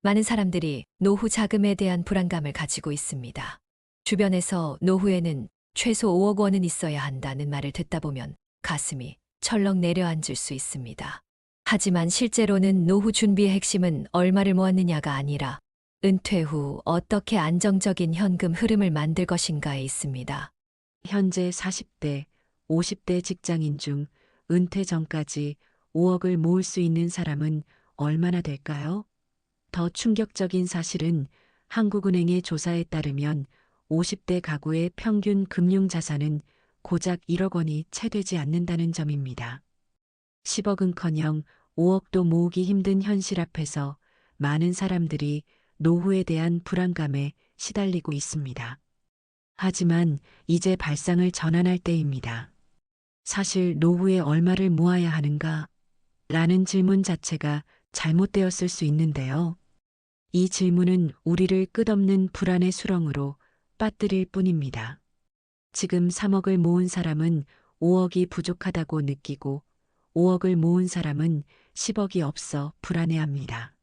많은 사람들이 노후 자금에 대한 불안감을 가지고 있습니다. 주변에서 노후에는 최소 5억 원은 있어야 한다는 말을 듣다 보면 가슴이 철렁 내려앉을 수 있습니다. 하지만 실제로는 노후 준비의 핵심은 얼마를 모았느냐가 아니라 은퇴 후 어떻게 안정적인 현금 흐름을 만들 것인가에 있습니다. 현재 40대, 50대 직장인 중 은퇴 전까지 5억을 모을 수 있는 사람은 얼마나 될까요? 더 충격적인 사실은 한국은행의 조사에 따르면 50대 가구의 평균 금융 자산은 고작 1억 원이 채 되지 않는다는 점입니다. 10억은커녕 5억도 모으기 힘든 현실 앞에서 많은 사람들이 노후에 대한 불안감에 시달리고 있습니다. 하지만 이제 발상을 전환할 때입니다. 사실 노후에 얼마를 모아야 하는가? 라는 질문 자체가 잘못되었을 수 있는데요. 이 질문은 우리를 끝없는 불안의 수렁으로 빠뜨릴 뿐입니다. 지금 3억을 모은 사람은 5억이 부족하다고 느끼고 5억을 모은 사람은 10억이 없어 불안해합니다.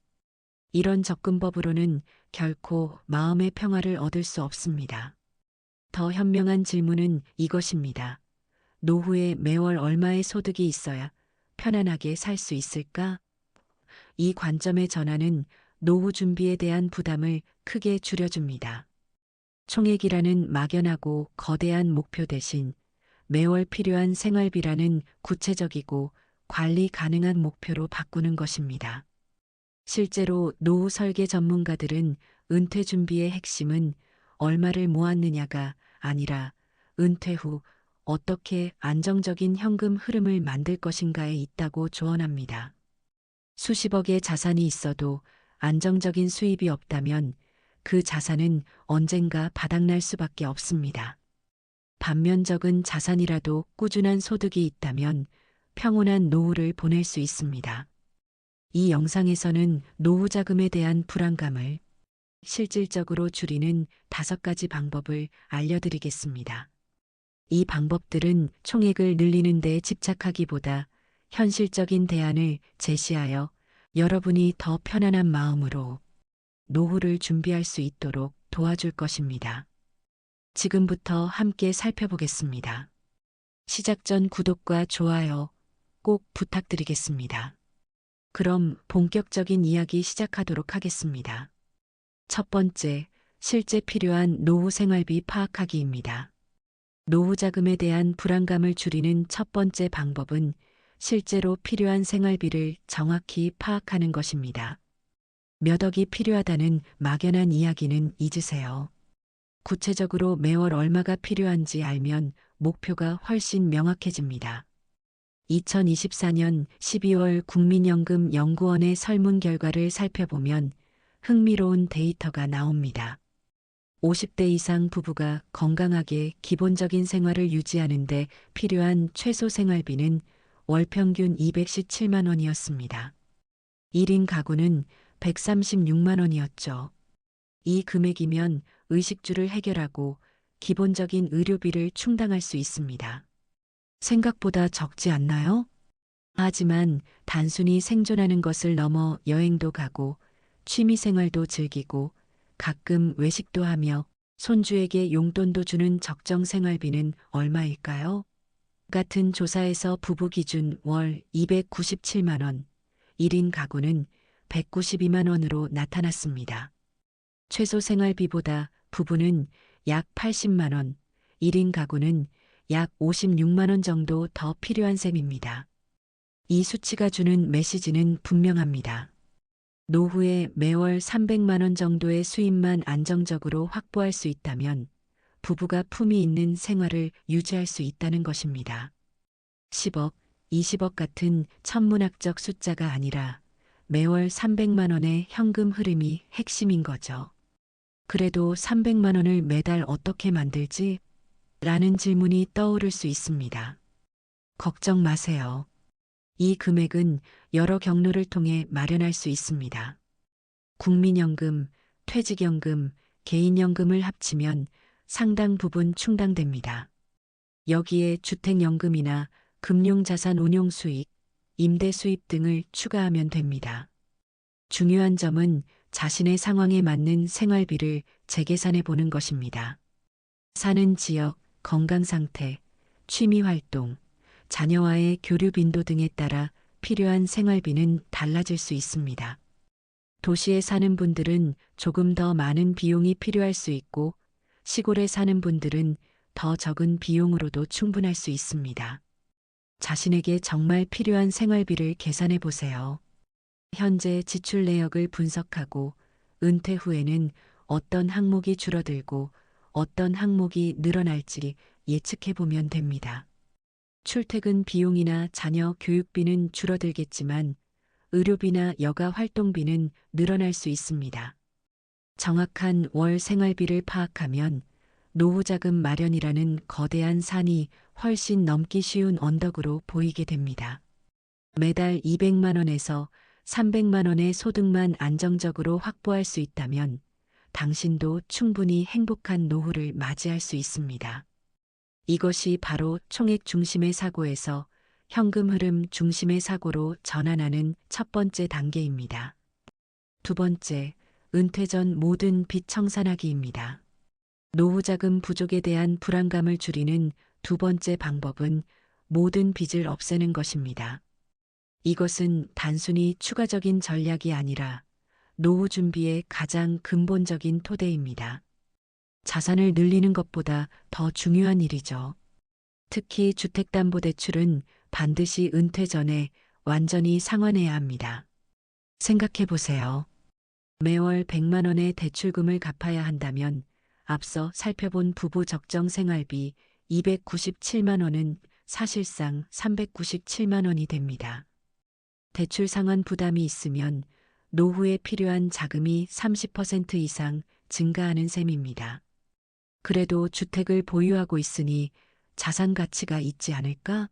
이런 접근법으로는 결코 마음의 평화를 얻을 수 없습니다. 더 현명한 질문은 이것입니다. 노후에 매월 얼마의 소득이 있어야 편안하게 살 수 있을까? 이 관점의 전환은 노후 준비에 대한 부담을 크게 줄여줍니다. 총액이라는 막연하고 거대한 목표 대신 매월 필요한 생활비라는 구체적이고 관리 가능한 목표로 바꾸는 것입니다. 실제로 노후 설계 전문가들은 은퇴 준비의 핵심은 얼마를 모았느냐가 아니라 은퇴 후 어떻게 안정적인 현금 흐름을 만들 것인가에 있다고 조언합니다. 수십억의 자산이 있어도 안정적인 수입이 없다면 그 자산은 언젠가 바닥날 수밖에 없습니다. 반면 적은 자산이라도 꾸준한 소득이 있다면 평온한 노후를 보낼 수 있습니다. 이 영상에서는 노후 자금에 대한 불안감을 실질적으로 줄이는 5가지 방법을 알려드리겠습니다. 이 방법들은 총액을 늘리는 데 집착하기보다 현실적인 대안을 제시하여 여러분이 더 편안한 마음으로 노후를 준비할 수 있도록 도와줄 것입니다. 지금부터 함께 살펴보겠습니다. 시작 전 구독과 좋아요 꼭 부탁드리겠습니다. 그럼 본격적인 이야기 시작하도록 하겠습니다. 첫 번째, 실제 필요한 노후 생활비 파악하기입니다. 노후 자금에 대한 불안감을 줄이는 첫 번째 방법은 실제로 필요한 생활비를 정확히 파악하는 것입니다. 몇 억이 필요하다는 막연한 이야기는 잊으세요. 구체적으로 매월 얼마가 필요한지 알면 목표가 훨씬 명확해집니다. 2024년 12월 국민연금 연구원의 설문 결과를 살펴보면 흥미로운 데이터가 나옵니다. 50대 이상 부부가 건강하게 기본적인 생활을 유지하는 데 필요한 최소 생활비는 월 평균 217만 원이었습니다. 1인 가구는 136만 원이었죠. 이 금액이면 의식주를 해결하고 기본적인 의료비를 충당할 수 있습니다. 생각보다 적지 않나요? 하지만 단순히 생존하는 것을 넘어 여행도 가고 취미 생활도 즐기고 가끔 외식도 하며 손주에게 용돈도 주는 적정 생활비는 얼마일까요? 같은 조사에서 부부 기준 월 297만 원, 1인 가구는 192만 원으로 나타났습니다. 최소 생활비보다 부부는 약 80만 원, 1인 가구는 약 56만 원 정도 더 필요한 셈입니다. 이 수치가 주는 메시지는 분명합니다. 노후에 매월 300만 원 정도의 수입만 안정적으로 확보할 수 있다면 부부가 품위 있는 생활을 유지할 수 있다는 것입니다. 10억, 20억 같은 천문학적 숫자가 아니라 매월 300만 원의 현금 흐름이 핵심인 거죠. 그래도 300만 원을 매달 어떻게 만들지? 라는 질문이 떠오를 수 있습니다. 걱정 마세요. 이 금액은 여러 경로를 통해 마련할 수 있습니다. 국민연금, 퇴직연금, 개인연금을 합치면 상당 부분 충당됩니다. 여기에 주택연금이나 금융자산 운용 수익, 임대 수입 등을 추가하면 됩니다. 중요한 점은 자신의 상황에 맞는 생활비를 재계산해 보는 것입니다. 사는 지역, 건강 상태, 취미 활동, 자녀와의 교류 빈도 등에 따라 필요한 생활비는 달라질 수 있습니다. 도시에 사는 분들은 조금 더 많은 비용이 필요할 수 있고, 시골에 사는 분들은 더 적은 비용으로도 충분할 수 있습니다. 자신에게 정말 필요한 생활비를 계산해 보세요. 현재 지출 내역을 분석하고 은퇴 후에는 어떤 항목이 줄어들고 어떤 항목이 늘어날지 예측해 보면 됩니다. 출퇴근 비용이나 자녀 교육비는 줄어들겠지만 의료비나 여가 활동비는 늘어날 수 있습니다. 정확한 월 생활비를 파악하면 노후 자금 마련이라는 거대한 산이 훨씬 넘기 쉬운 언덕으로 보이게 됩니다. 매달 200만 원에서 300만 원의 소득만 안정적으로 확보할 수 있다면 당신도 충분히 행복한 노후를 맞이할 수 있습니다. 이것이 바로 총액 중심의 사고에서 현금 흐름 중심의 사고로 전환하는 첫 번째 단계입니다. 두 번째, 은퇴 전 모든 빚 청산하기입니다. 노후 자금 부족에 대한 불안감을 줄이는 두 번째 방법은 모든 빚을 없애는 것입니다. 이것은 단순히 추가적인 전략이 아니라 노후 준비의 가장 근본적인 토대입니다. 자산을 늘리는 것보다 더 중요한 일이죠. 특히 주택담보대출은 반드시 은퇴 전에 완전히 상환해야 합니다. 생각해 보세요. 매월 100만 원의 대출금을 갚아야 한다면 앞서 살펴본 부부 적정 생활비 297만 원은 사실상 397만 원이 됩니다. 대출 상환 부담이 있으면 노후에 필요한 자금이 30% 이상 증가하는 셈입니다. 그래도 주택을 보유하고 있으니 자산 가치가 있지 않을까?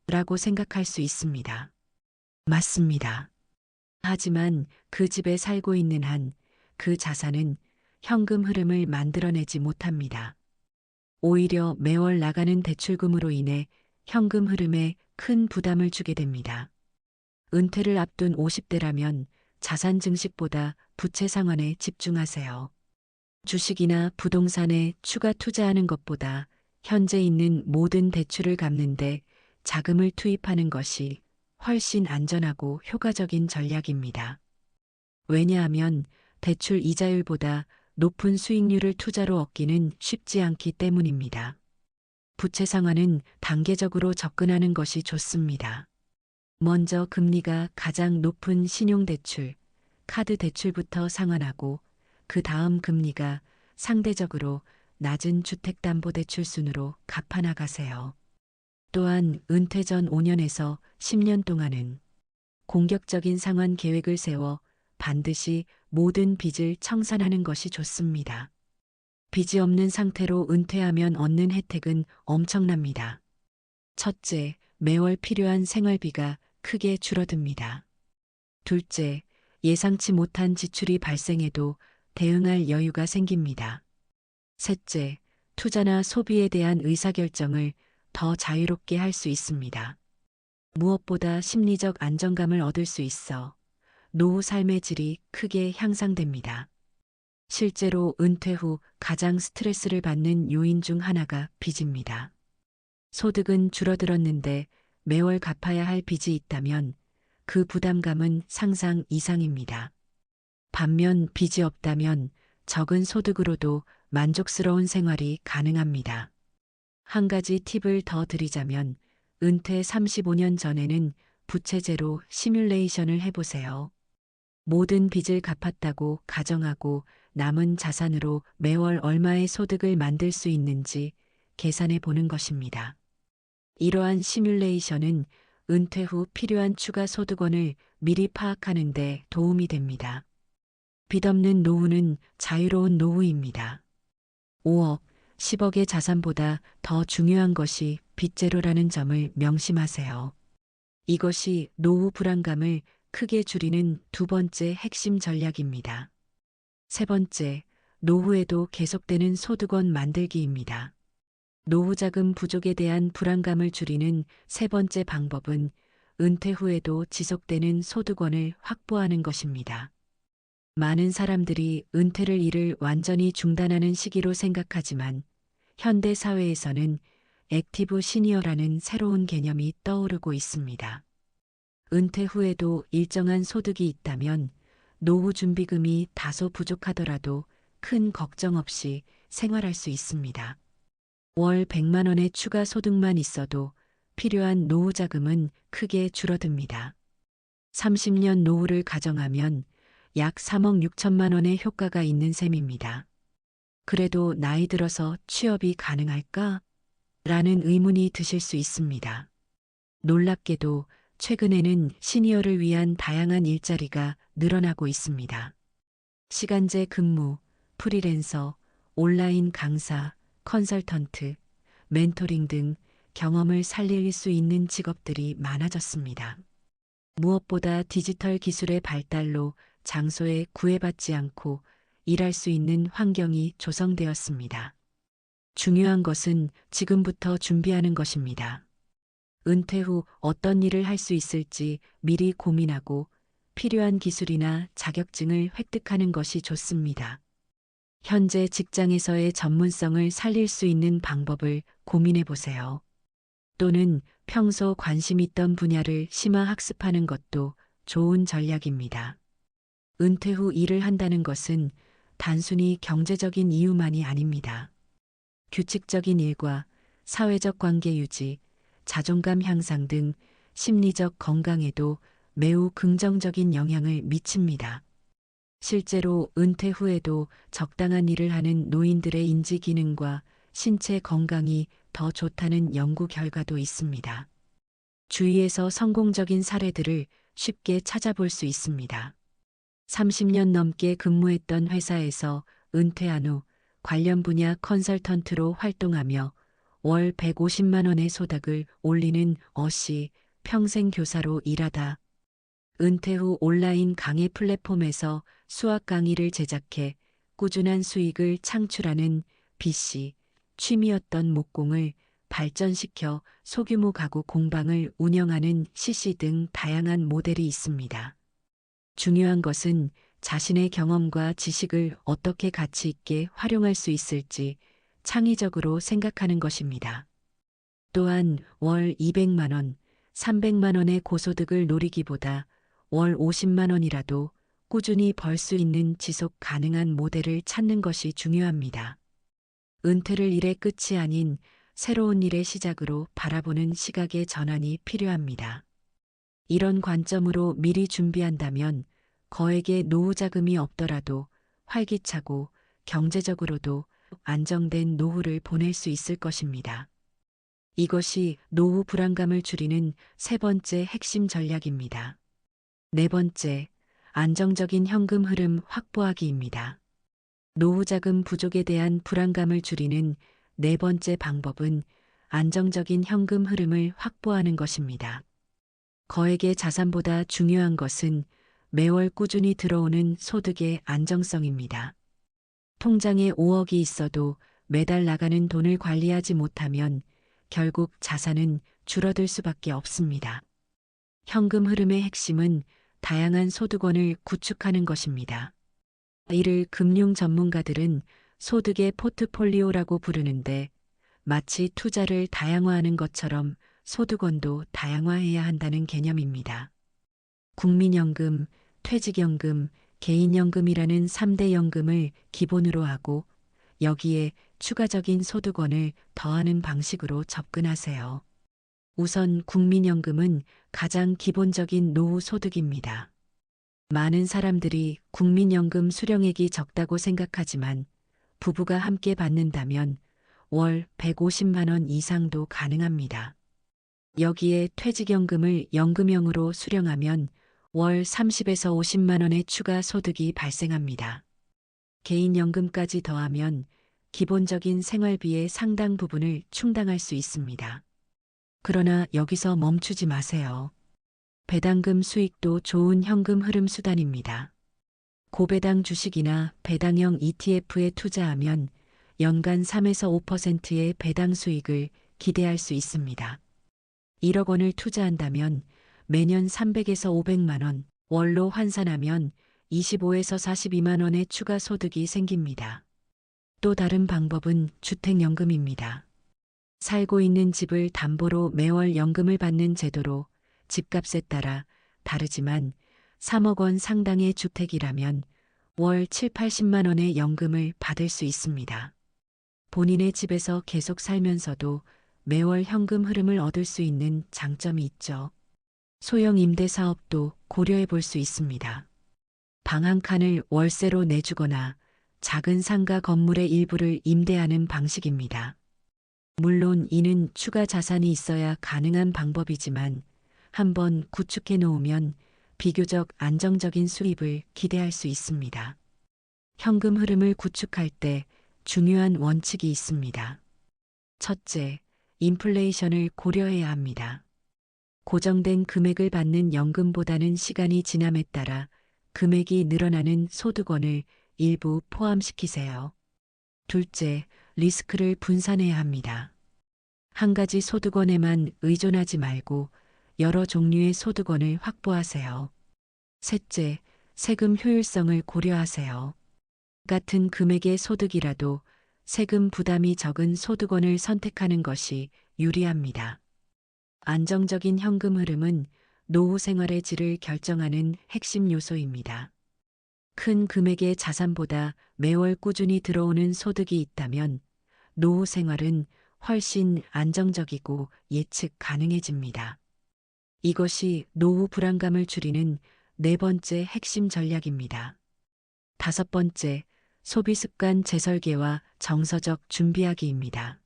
라고 생각할 수 있습니다. 맞습니다. 하지만 그 집에 살고 있는 한 그 자산은 현금 흐름을 만들어내지 못합니다. 오히려 매월 나가는 대출금으로 인해 현금 흐름에 큰 부담을 주게 됩니다. 은퇴를 앞둔 50대라면 자산 증식보다 부채 상환에 집중하세요. 주식이나 부동산에 추가 투자하는 것보다 현재 있는 모든 대출을 갚는데 자금을 투입하는 것이 훨씬 안전하고 효과적인 전략입니다. 왜냐하면 대출 이자율보다 높은 수익률을 투자로 얻기는 쉽지 않기 때문입니다. 부채 상환은 단계적으로 접근하는 것이 좋습니다. 먼저 금리가 가장 높은 신용대출, 카드 대출부터 상환하고 그 다음 금리가 상대적으로 낮은 주택담보대출 순으로 갚아나가세요. 또한 은퇴 전 5년에서 10년 동안은 공격적인 상환 계획을 세워 반드시 모든 빚을 청산하는 것이 좋습니다. 빚이 없는 상태로 은퇴하면 얻는 혜택은 엄청납니다. 첫째, 매월 필요한 생활비가 크게 줄어듭니다. 둘째, 예상치 못한 지출이 발생해도 대응할 여유가 생깁니다. 셋째, 투자나 소비에 대한 의사결정을 더 자유롭게 할 수 있습니다. 무엇보다 심리적 안정감을 얻을 수 있어 노후 삶의 질이 크게 향상됩니다. 실제로 은퇴 후 가장 스트레스를 받는 요인 중 하나가 빚입니다. 소득은 줄어들었는데 매월 갚아야 할 빚이 있다면 그 부담감은 상상 이상입니다. 반면 빚이 없다면 적은 소득으로도 만족스러운 생활이 가능합니다. 한 가지 팁을 더 드리자면 은퇴 35년 전에는 부채제로 시뮬레이션을 해보세요. 모든 빚을 갚았다고 가정하고 남은 자산으로 매월 얼마의 소득을 만들 수 있는지 계산해 보는 것입니다. 이러한 시뮬레이션은 은퇴 후 필요한 추가 소득원을 미리 파악하는 데 도움이 됩니다. 빚 없는 노후는 자유로운 노후입니다. 5억, 10억의 자산보다 더 중요한 것이 빚제로라는 점을 명심하세요. 이것이 노후 불안감을 크게 줄이는 두 번째 핵심 전략입니다. 세 번째, 노후에도 계속되는 소득원 만들기입니다. 노후 자금 부족에 대한 불안감을 줄이는 세 번째 방법은 은퇴 후에도 지속되는 소득원을 확보하는 것입니다. 많은 사람들이 은퇴를 일을 완전히 중단하는 시기로 생각하지만 현대 사회에서는 액티브 시니어라는 새로운 개념이 떠오르고 있습니다. 은퇴 후에도 일정한 소득이 있다면 노후 준비금이 다소 부족하더라도 큰 걱정 없이 생활할 수 있습니다. 월 100만 원의 추가 소득만 있어도 필요한 노후 자금은 크게 줄어듭니다. 30년 노후를 가정하면 약 3억 6천만 원의 효과가 있는 셈입니다. 그래도 나이 들어서 취업이 가능할까? 라는 의문이 드실 수 있습니다. 놀랍게도 최근에는 시니어를 위한 다양한 일자리가 늘어나고 있습니다. 시간제 근무, 프리랜서, 온라인 강사, 컨설턴트, 멘토링 등 경험을 살릴 수 있는 직업들이 많아졌습니다. 무엇보다 디지털 기술의 발달로 장소에 구애받지 않고 일할 수 있는 환경이 조성되었습니다. 중요한 것은 지금부터 준비하는 것입니다. 은퇴 후 어떤 일을 할 수 있을지 미리 고민하고 필요한 기술이나 자격증을 획득하는 것이 좋습니다. 현재 직장에서의 전문성을 살릴 수 있는 방법을 고민해 보세요. 또는 평소 관심 있던 분야를 심화 학습하는 것도 좋은 전략입니다. 은퇴 후 일을 한다는 것은 단순히 경제적인 이유만이 아닙니다. 규칙적인 일과 사회적 관계 유지, 자존감 향상 등 심리적 건강에도 매우 긍정적인 영향을 미칩니다. 실제로 은퇴 후에도 적당한 일을 하는 노인들의 인지 기능과 신체 건강이 더 좋다는 연구 결과도 있습니다. 주위에서 성공적인 사례들을 쉽게 찾아볼 수 있습니다. 30년 넘게 근무했던 회사에서 은퇴한 후 관련 분야 컨설턴트로 활동하며 월 150만 원의 소득을 올리는 어씨, 평생 교사로 일하다. 은퇴 후 온라인 강의 플랫폼에서 수학 강의를 제작해 꾸준한 수익을 창출하는 B씨, 취미였던 목공을 발전시켜 소규모 가구 공방을 운영하는 C씨 등 다양한 모델이 있습니다. 중요한 것은 자신의 경험과 지식을 어떻게 가치 있게 활용할 수 있을지 창의적으로 생각하는 것입니다. 또한 월 200만 원, 300만 원의 고소득을 노리기보다 월 50만 원이라도 꾸준히 벌 수 있는 지속 가능한 모델을 찾는 것이 중요합니다. 은퇴를 일의 끝이 아닌 새로운 일의 시작으로 바라보는 시각의 전환이 필요합니다. 이런 관점으로 미리 준비한다면 거액의 노후 자금이 없더라도 활기차고 경제적으로도 안정된 노후를 보낼 수 있을 것입니다. 이것이 노후 불안감을 줄이는 세 번째 핵심 전략입니다. 네 번째, 안정적인 현금 흐름 확보하기입니다. 노후 자금 부족에 대한 불안감을 줄이는 네 번째 방법은 안정적인 현금 흐름을 확보하는 것입니다. 거액의 자산보다 중요한 것은 매월 꾸준히 들어오는 소득의 안정성입니다. 통장에 5억이 있어도 매달 나가는 돈을 관리하지 못하면 결국 자산은 줄어들 수밖에 없습니다. 현금 흐름의 핵심은 다양한 소득원을 구축하는 것입니다. 이를 금융 전문가들은 소득의 포트폴리오라고 부르는데 마치 투자를 다양화하는 것처럼 소득원도 다양화해야 한다는 개념입니다. 국민연금, 퇴직연금, 개인연금이라는 3대 연금을 기본으로 하고 여기에 추가적인 소득원을 더하는 방식으로 접근하세요. 우선 국민연금은 가장 기본적인 노후 소득입니다. 많은 사람들이 국민연금 수령액이 적다고 생각하지만 부부가 함께 받는다면 월 150만 원 이상도 가능합니다. 여기에 퇴직연금을 연금형으로 수령하면 월 30에서 50만 원의 추가 소득이 발생합니다. 개인연금까지 더하면 기본적인 생활비의 상당 부분을 충당할 수 있습니다. 그러나 여기서 멈추지 마세요. 배당금 수익도 좋은 현금 흐름 수단입니다. 고배당 주식이나 배당형 ETF에 투자하면 연간 3에서 5%의 배당 수익을 기대할 수 있습니다. 1억 원을 투자한다면 매년 300에서 500만 원, 월로 환산하면 25에서 42만 원의 추가 소득이 생깁니다. 또 다른 방법은 주택연금입니다. 살고 있는 집을 담보로 매월 연금을 받는 제도로 집값에 따라 다르지만 3억 원 상당의 주택이라면 월 7, 80만 원의 연금을 받을 수 있습니다. 본인의 집에서 계속 살면서도 매월 현금 흐름을 얻을 수 있는 장점이 있죠. 소형 임대 사업도 고려해 볼 수 있습니다. 방 한 칸을 월세로 내주거나 작은 상가 건물의 일부를 임대하는 방식입니다. 물론 이는 추가 자산이 있어야 가능한 방법이지만 한번 구축해 놓으면 비교적 안정적인 수입을 기대할 수 있습니다. 현금 흐름을 구축할 때 중요한 원칙이 있습니다. 첫째, 인플레이션을 고려해야 합니다. 고정된 금액을 받는 연금보다는 시간이 지남에 따라 금액이 늘어나는 소득원을 일부 포함시키세요. 둘째, 리스크를 분산해야 합니다. 한 가지 소득원에만 의존하지 말고 여러 종류의 소득원을 확보하세요. 셋째, 세금 효율성을 고려하세요. 같은 금액의 소득이라도 세금 부담이 적은 소득원을 선택하는 것이 유리합니다. 안정적인 현금 흐름은 노후 생활의 질을 결정하는 핵심 요소입니다. 큰 금액의 자산보다 매월 꾸준히 들어오는 소득이 있다면 노후 생활은 훨씬 안정적이고 예측 가능해집니다. 이것이 노후 불안감을 줄이는 네 번째 핵심 전략입니다. 다섯 번째, 소비 습관 재설계와 정서적 준비하기입니다.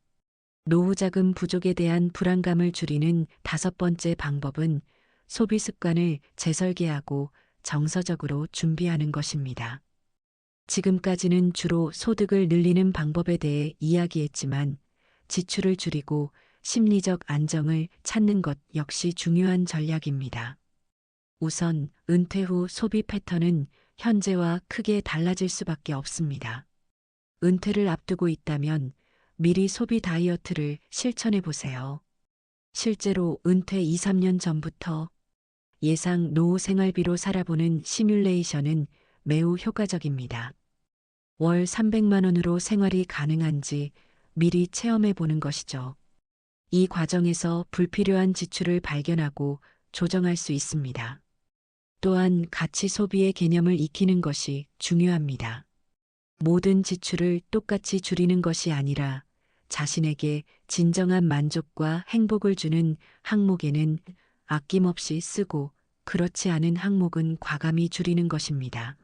노후 자금 부족에 대한 불안감을 줄이는 다섯 번째 방법은 소비 습관을 재설계하고 정서적으로 준비하는 것입니다. 지금까지는 주로 소득을 늘리는 방법에 대해 이야기했지만 지출을 줄이고 심리적 안정을 찾는 것 역시 중요한 전략입니다. 우선 은퇴 후 소비 패턴은 현재와 크게 달라질 수밖에 없습니다. 은퇴를 앞두고 있다면 미리 소비 다이어트를 실천해 보세요. 실제로 은퇴 2, 3년 전부터 예상 노후 생활비로 살아보는 시뮬레이션은 매우 효과적입니다. 월 300만 원으로 생활이 가능한지 미리 체험해 보는 것이죠. 이 과정에서 불필요한 지출을 발견하고 조정할 수 있습니다. 또한 가치 소비의 개념을 익히는 것이 중요합니다. 모든 지출을 똑같이 줄이는 것이 아니라 자신에게 진정한 만족과 행복을 주는 항목에는 아낌없이 쓰고 그렇지 않은 항목은 과감히 줄이는 것입니다.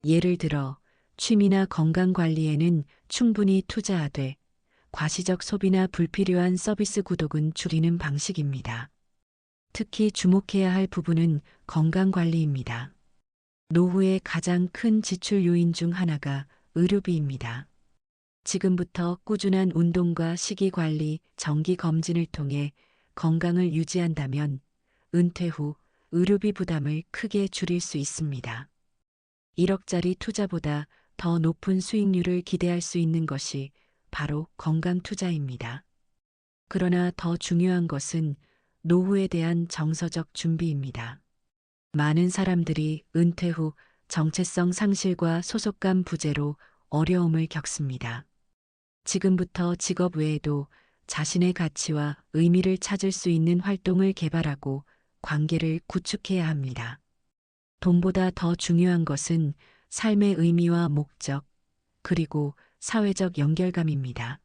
예를 들어 취미나 건강 관리에는 충분히 투자하되 과시적 소비나 불필요한 서비스 구독은 줄이는 방식입니다. 특히 주목해야 할 부분은 건강 관리입니다. 노후의 가장 큰 지출 요인 중 하나가 의료비입니다. 지금부터 꾸준한 운동과 식이 관리, 정기 검진을 통해 건강을 유지한다면 은퇴 후 의료비 부담을 크게 줄일 수 있습니다. 1억짜리 투자보다 더 높은 수익률을 기대할 수 있는 것이 바로 건강 투자입니다. 그러나 더 중요한 것은 노후에 대한 정서적 준비입니다. 많은 사람들이 은퇴 후 정체성 상실과 소속감 부재로 어려움을 겪습니다. 지금부터 직업 외에도 자신의 가치와 의미를 찾을 수 있는 활동을 개발하고 관계를 구축해야 합니다. 돈보다 더 중요한 것은 삶의 의미와 목적, 그리고 사회적 연결감입니다.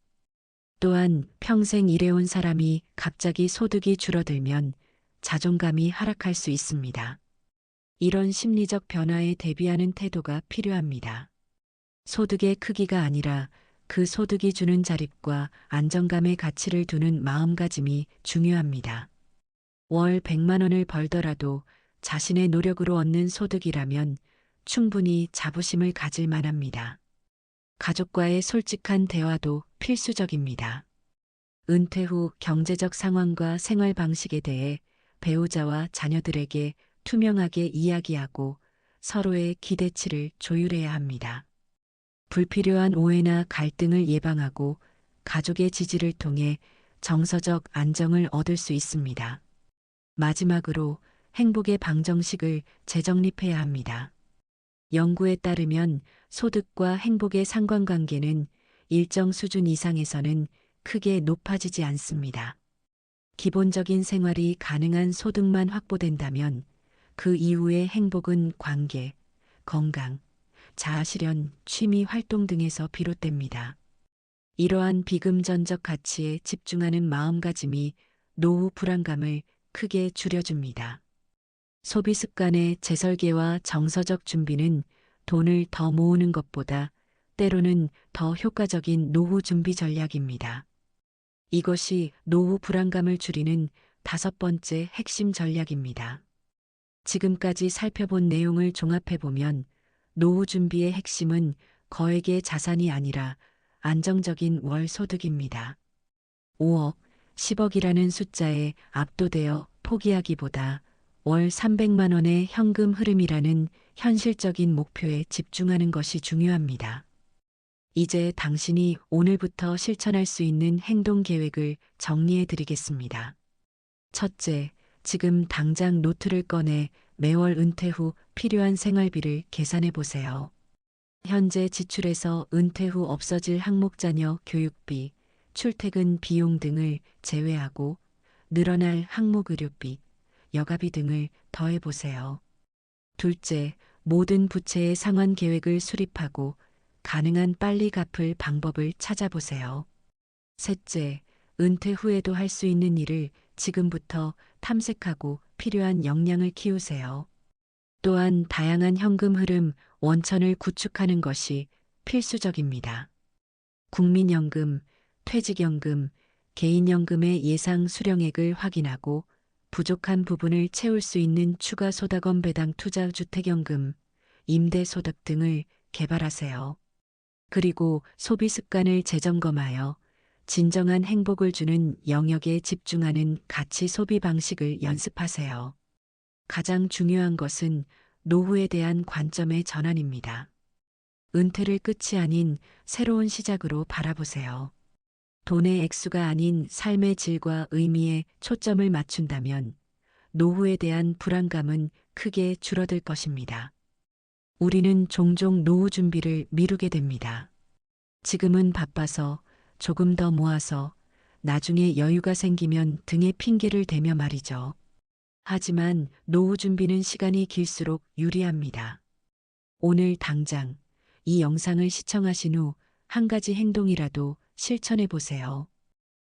또한 평생 일해온 사람이 갑자기 소득이 줄어들면 자존감이 하락할 수 있습니다. 이런 심리적 변화에 대비하는 태도가 필요합니다. 소득의 크기가 아니라 그 소득이 주는 자립과 안정감의 가치를 두는 마음가짐이 중요합니다. 월 100만 원을 벌더라도 자신의 노력으로 얻는 소득이라면 충분히 자부심을 가질 만합니다. 가족과의 솔직한 대화도 필수적입니다. 은퇴 후 경제적 상황과 생활 방식에 대해 배우자와 자녀들에게 투명하게 이야기하고 서로의 기대치를 조율해야 합니다. 불필요한 오해나 갈등을 예방하고 가족의 지지를 통해 정서적 안정을 얻을 수 있습니다. 마지막으로 행복의 방정식을 재정립해야 합니다. 연구에 따르면 소득과 행복의 상관관계는 일정 수준 이상에서는 크게 높아지지 않습니다. 기본적인 생활이 가능한 소득만 확보된다면 그 이후의 행복은 관계, 건강, 자아실현, 취미 활동 등에서 비롯됩니다. 이러한 비금전적 가치에 집중하는 마음가짐이 노후 불안감을 크게 줄여줍니다. 소비 습관의 재설계와 정서적 준비는 돈을 더 모으는 것보다 때로는 더 효과적인 노후 준비 전략입니다. 이것이 노후 불안감을 줄이는 5번째 핵심 전략입니다. 지금까지 살펴본 내용을 종합해보면 노후 준비의 핵심은 거액의 자산이 아니라 안정적인 월 소득입니다. 5억, 10억이라는 숫자에 압도되어 포기하기보다 월 300만 원의 현금 흐름이라는 현실적인 목표에 집중하는 것이 중요합니다. 이제 당신이 오늘부터 실천할 수 있는 행동 계획을 정리해 드리겠습니다. 첫째, 지금 당장 노트를 꺼내 매월 은퇴 후 필요한 생활비를 계산해 보세요. 현재 지출에서 은퇴 후 없어질 항목 자녀 교육비, 출퇴근 비용 등을 제외하고 늘어날 항목 의료비, 여가비 등을 더해 보세요. 둘째, 모든 부채의 상환 계획을 수립하고 가능한 빨리 갚을 방법을 찾아보세요. 셋째, 은퇴 후에도 할 수 있는 일을 지금부터 탐색하고 필요한 역량을 키우세요. 또한 다양한 현금 흐름 원천을 구축하는 것이 필수적입니다. 국민연금, 퇴직연금, 개인연금의 예상 수령액을 확인하고 부족한 부분을 채울 수 있는 추가 소득원 배당 투자 주택연금, 임대소득 등을 개발하세요. 그리고 소비 습관을 재점검하여 진정한 행복을 주는 영역에 집중하는 가치 소비 방식을 연습하세요. 가장 중요한 것은 노후에 대한 관점의 전환입니다. 은퇴를 끝이 아닌 새로운 시작으로 바라보세요. 돈의 액수가 아닌 삶의 질과 의미에 초점을 맞춘다면 노후에 대한 불안감은 크게 줄어들 것입니다. 우리는 종종 노후 준비를 미루게 됩니다. 지금은 바빠서 조금 더 모아서 나중에 여유가 생기면 등에 핑계를 대며 말이죠. 하지만 노후 준비는 시간이 길수록 유리합니다. 오늘 당장 이 영상을 시청하신 후 한 가지 행동이라도 실천해 보세요.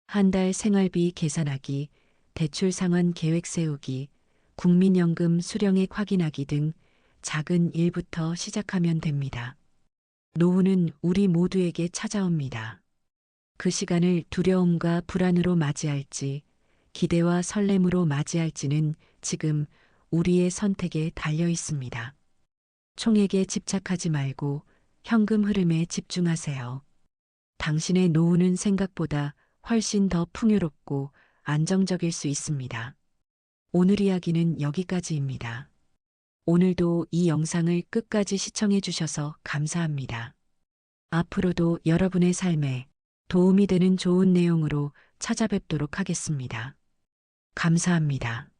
한 달 생활비 계산하기, 대출 상환 계획 세우기, 국민연금 수령액 확인하기 등 작은 일부터 시작하면 됩니다. 노후는 우리 모두에게 찾아옵니다. 그 시간을 두려움과 불안으로 맞이할지, 기대와 설렘으로 맞이할지는 지금 우리의 선택에 달려 있습니다. 총액에 집착하지 말고 현금 흐름에 집중하세요. 당신의 노후는 생각보다 훨씬 더 풍요롭고 안정적일 수 있습니다. 오늘 이야기는 여기까지입니다. 오늘도 이 영상을 끝까지 시청해 주셔서 감사합니다. 앞으로도 여러분의 삶에 도움이 되는 좋은 내용으로 찾아뵙도록 하겠습니다. 감사합니다.